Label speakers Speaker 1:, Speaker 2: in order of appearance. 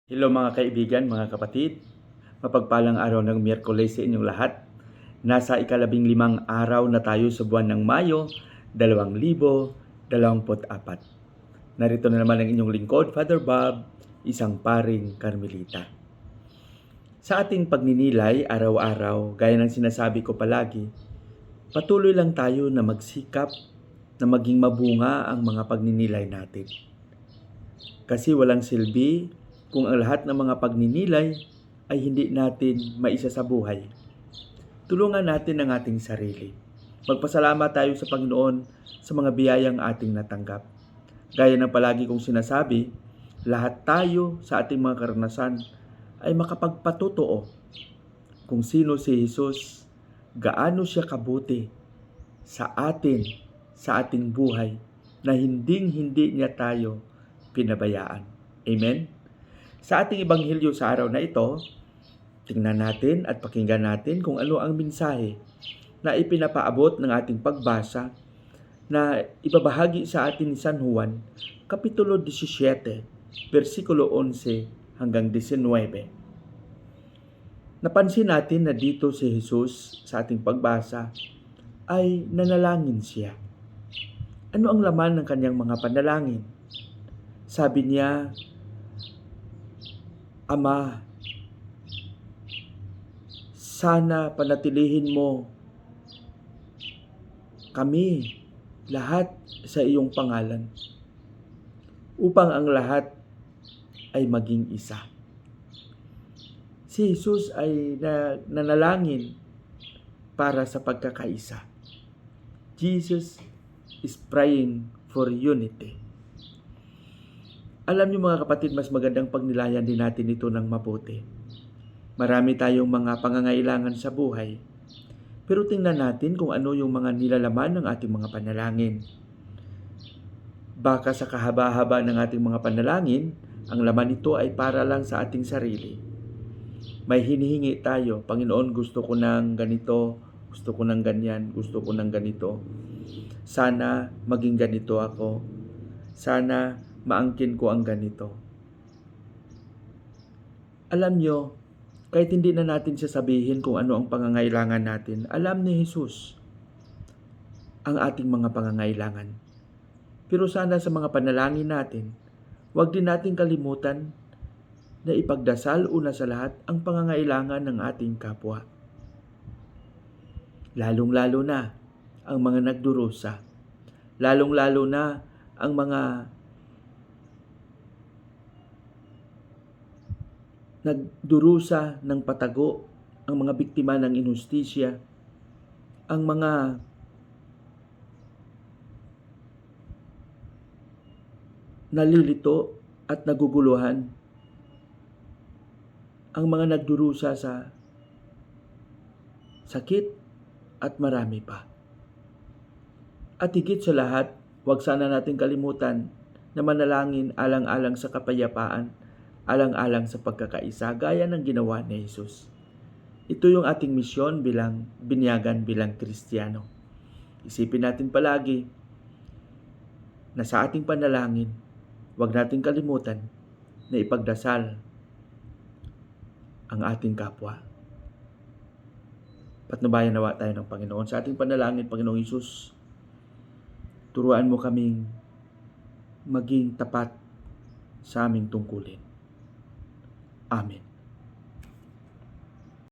Speaker 1: Hello mga kaibigan, mga kapatid. Mapagpalang araw ng Miyerkules sa inyong lahat. Nasa ika-15 araw na tayo sa buwan ng Mayo, 2024. Narito na naman ang inyong lingkod, Father Bob, isang paring Karmelita. Sa ating pagninilay araw-araw, gaya ng sinasabi ko palagi, patuloy lang tayo na magsikap na maging mabunga ang mga pagninilay natin. Kasi walang silbi kung ang lahat ng mga pagninilay ay hindi natin maisa sa buhay. Tulungan natin ang ating sarili. Magpasalamat tayo sa Panginoon sa mga biyayang ating natanggap. Gaya ng palagi kong sinasabi, lahat tayo sa ating mga karanasan ay makapagpatotoo kung sino si Jesus, gaano siya kabuti sa atin, sa ating buhay, na hindi niya tayo pinabayaan. Amen? Sa ating Ebanghelyo sa araw na ito, tingnan natin at pakinggan natin kung ano ang mensahe na ipinapaabot ng ating pagbasa na ibabahagi sa atin ni San Juan, Kapitulo 17, versikulo 11 hanggang 19. Napansin natin na dito si Jesus sa ating pagbasa ay nanalangin siya. Ano ang laman ng kanyang mga panalangin? Sabi niya, Ama, sana panatilihin mo kami lahat sa iyong pangalan upang ang lahat ay maging isa. Si Jesus ay nanalangin para sa pagkakaisa. Jesus is praying for unity. Alam niyo mga kapatid, mas magandang pagnilayan din natin ito ng mabuti. Marami tayong mga pangangailangan sa buhay. Pero tingnan natin kung ano yung mga nilalaman ng ating mga panalangin. Baka sa kahaba-haba ng ating mga panalangin, ang laman nito ay para lang sa ating sarili. May hinihingi tayo, Panginoon, gusto ko ng ganito, gusto ko ng ganyan, gusto ko ng ganito. Sana maging ganito ako. Sana maangkin ko ang ganito. Alam nyo, kahit hindi na natin sasabihin kung ano ang pangangailangan natin, alam ni Jesus ang ating mga pangangailangan. Pero sana sa mga panalangin natin, huwag din natin kalimutan na ipagdasal una sa lahat ang pangangailangan ng ating kapwa. Lalong-lalo na ang mga nagdurusa. Lalong-lalo na ang mga nagdurusa ng patago, ang mga biktima ng inhustisya, ang mga nalilito at naguguluhan, ang mga nagdurusa sa sakit at marami pa. At higit sa lahat, huwag sana natin kalimutan na manalangin alang-alang sa kapayapaan, alang-alang sa pagkakaisa, gaya ng ginawa ni Jesus. Ito yung ating misyon bilang binyagan, bilang Kristiyano. Isipin natin palagi na sa ating panalangin, huwag nating kalimutan na ipagdasal ang ating kapwa. Patnubayan nawa tayo ng Panginoon. Sa ating panalangin, Panginoong Hesus, turuan mo kaming maging tapat sa aming tungkulin. Amen.